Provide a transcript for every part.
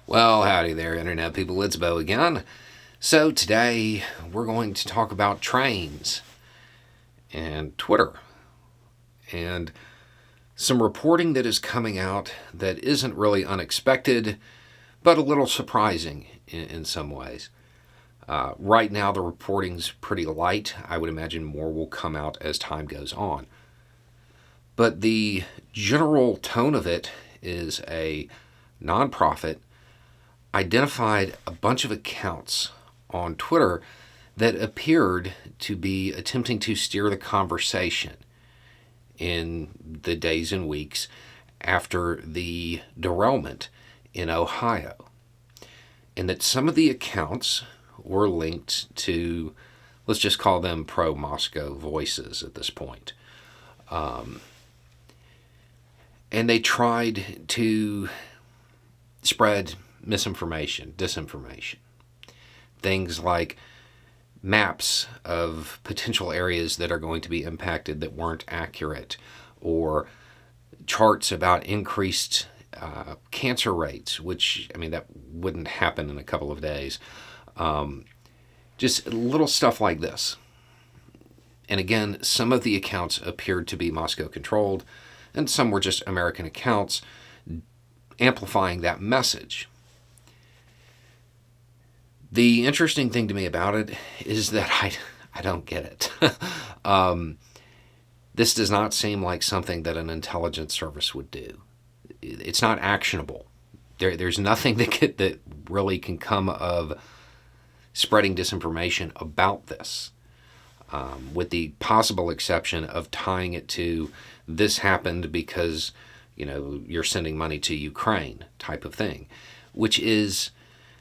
Well, howdy there, Internet people. It's Bo again. So, today we're going to talk about trains and Twitter and some reporting that is coming out that isn't really unexpected, but a little surprising in some ways. Right now, the reporting's pretty light. I would imagine more will come out as time goes on. But the general tone of it is a nonprofit identified a bunch of accounts on Twitter that appeared to be attempting to steer the conversation in the days and weeks after the derailment in Ohio. And that some of the accounts were linked to, let's just call them pro-Moscow voices at this point. And they tried to spread misinformation, disinformation. Things like maps of potential areas that are going to be impacted that weren't accurate, or charts about increased cancer rates, which, I mean, that wouldn't happen in a couple of days. Just little stuff like this. And again, some of the accounts appeared to be Moscow controlled, and some were just American accounts amplifying that message. The interesting thing to me about it is that I don't get it. This does not seem like something that an intelligence service would do. It's not actionable. There's nothing that really can come of spreading disinformation about this, with the possible exception of tying it to this happened because, you're sending money to Ukraine type of thing,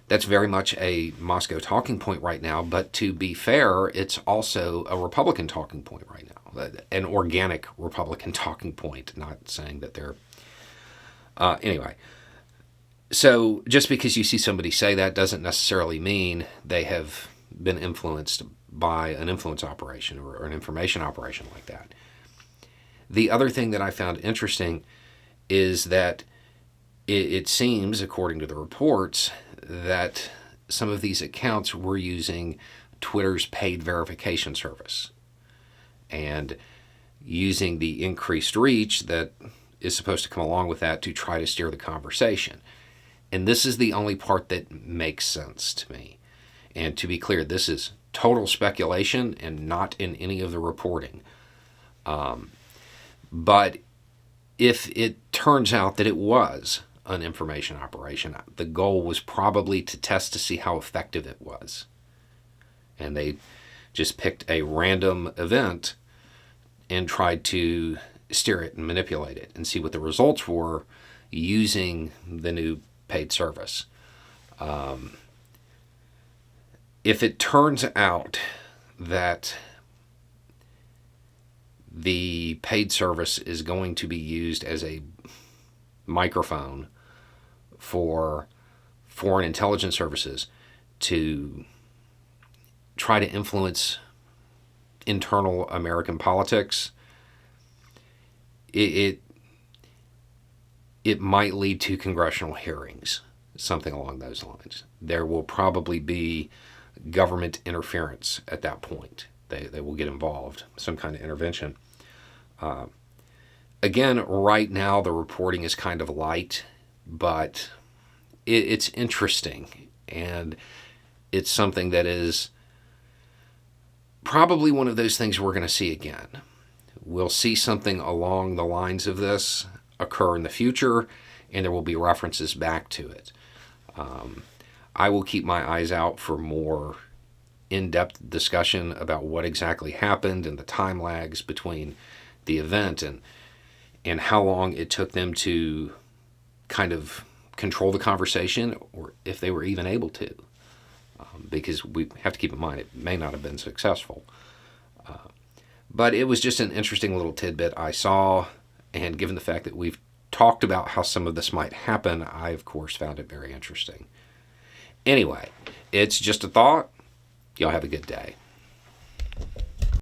that's very much a Moscow talking point right now. But to be fair, it's also a Republican talking point right now, an organic Republican talking point, not saying that they're... Anyway, so just because you see somebody say that doesn't necessarily mean they have been influenced by an influence operation or an information operation like that. The other thing that I found interesting is that it seems, according to the reports, that some of these accounts were using Twitter's paid verification service and using the increased reach that is supposed to come along with that to try to steer the conversation. And this is the only part that makes sense to me. And to be clear, this is total speculation and not in any of the reporting. But if it turns out that it was an information operation, the goal was probably to test to see how effective it was. And they just picked a random event and tried to steer it and manipulate it and see what the results were using the new paid service. If it turns out that the paid service is going to be used as a microphone for foreign intelligence services to try to influence internal American politics, it might lead to congressional hearings, something along those lines. There will probably be government interference at that point. They will get involved, some kind of intervention. Again, right now the reporting is kind of light, but it's interesting, and it's something that is probably one of those things we're going to see again. We'll see something along the lines of this occur in the future, and there will be references back to it. I will keep my eyes out for more in-depth discussion about what exactly happened and the time lags between the event and how long it took them to kind of control the conversation, or if they were even able to. Because we have to keep in mind it may not have been successful. But it was just an interesting little tidbit I saw, and given the fact that we've talked about how some of this might happen, I, of course, found it very interesting. Anyway, it's just a thought. Y'all have a good day.